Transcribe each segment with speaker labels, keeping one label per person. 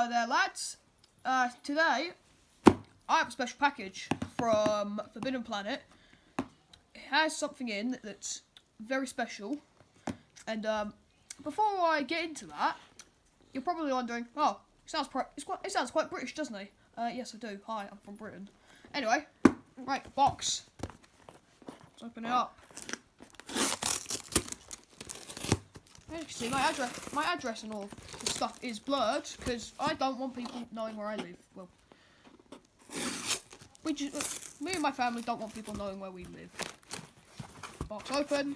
Speaker 1: Hello there, lads. Today, I have a special package from Forbidden Planet. It has something in that's very special. And before I get into that, you're probably wondering, oh, it sounds quite British, doesn't it? Yes, I do. Hi, I'm from Britain. Anyway, right, box. Let's open it up. As you can see, my address and all the stuff is blurred because I don't want people knowing where I live. Well, me and my family don't want people knowing where we live. Box open.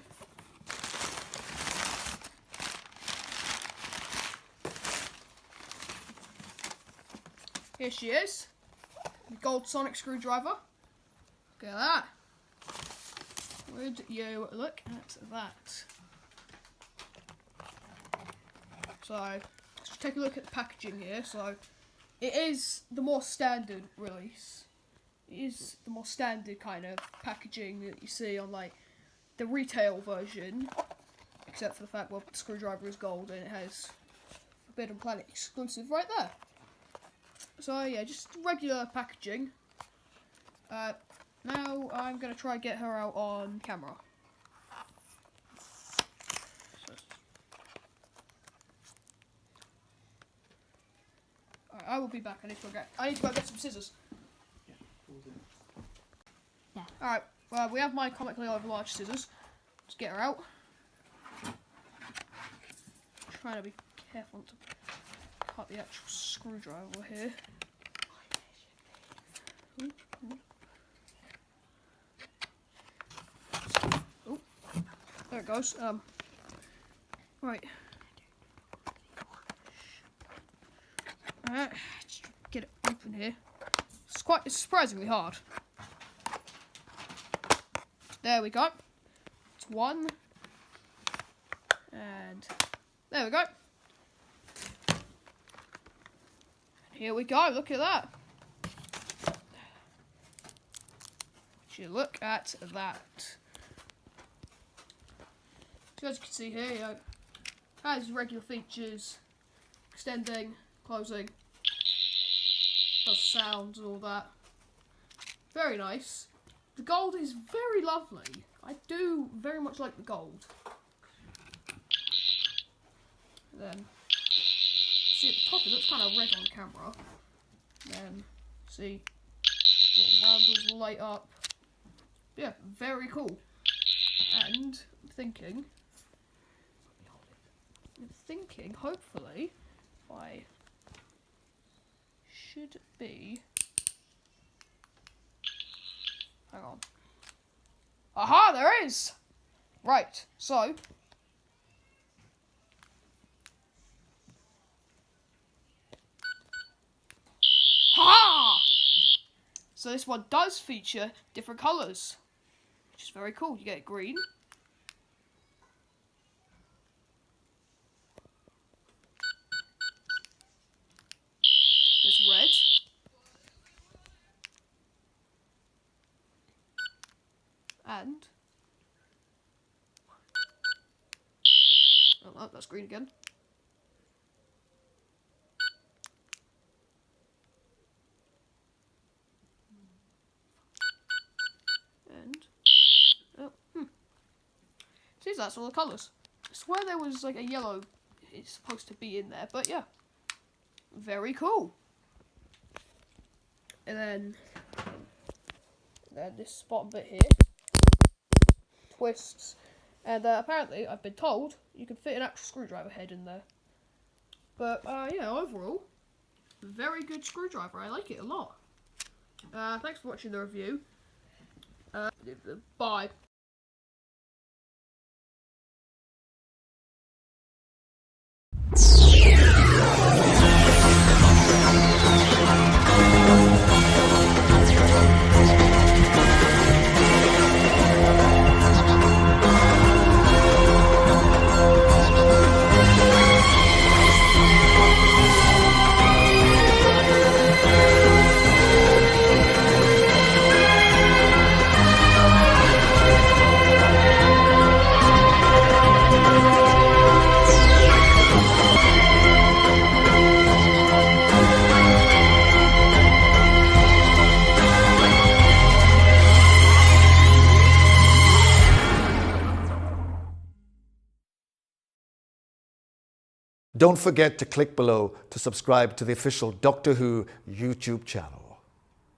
Speaker 1: Here she is, the gold sonic screwdriver. Look at that. Would you look at that? So, let's take a look at the packaging here. So, it is the more standard release. It is the more standard kind of packaging that you see on, like, the retail version. Except for the fact, well, the screwdriver is gold and it has Forbidden Planet exclusive right there. So, yeah, just regular packaging. Now, I'm going to try and get her out on camera. I will be back. I need to go get some scissors.
Speaker 2: Yeah.
Speaker 1: Alright, well, we have my comically overlarge scissors. Let's get her out. Trying to be careful to cut the actual screwdriver here. Oh, there it goes. Right. Alright, just get it open here. It's surprisingly hard. There we go. It's one. And there we go. Here we go, look at that. Would you look at that. So as you can see here, it has regular features, extending, closing, does sounds and all that. Very nice. The gold is very lovely. I do very much like the gold. And then, see at the top it looks kind of red on camera. Then, see, little roundels light up. Yeah, very cool. And I'm thinking, hopefully, I should be. Hang on. Aha, there is! Right, so. Ha! So this one does feature different colours, which is very cool. You get green. There's red. And oh, that's green again. And see, that's all the colours. I swear there was like a yellow. It's supposed to be in there, but yeah, very cool. And then this bottom bit here twists, and apparently I've been told you can fit an actual screwdriver head in there. But yeah, overall, very good screwdriver. I like it a lot. Thanks for watching the review. Bye.
Speaker 2: Don't forget to click below to subscribe to the official Doctor Who YouTube channel.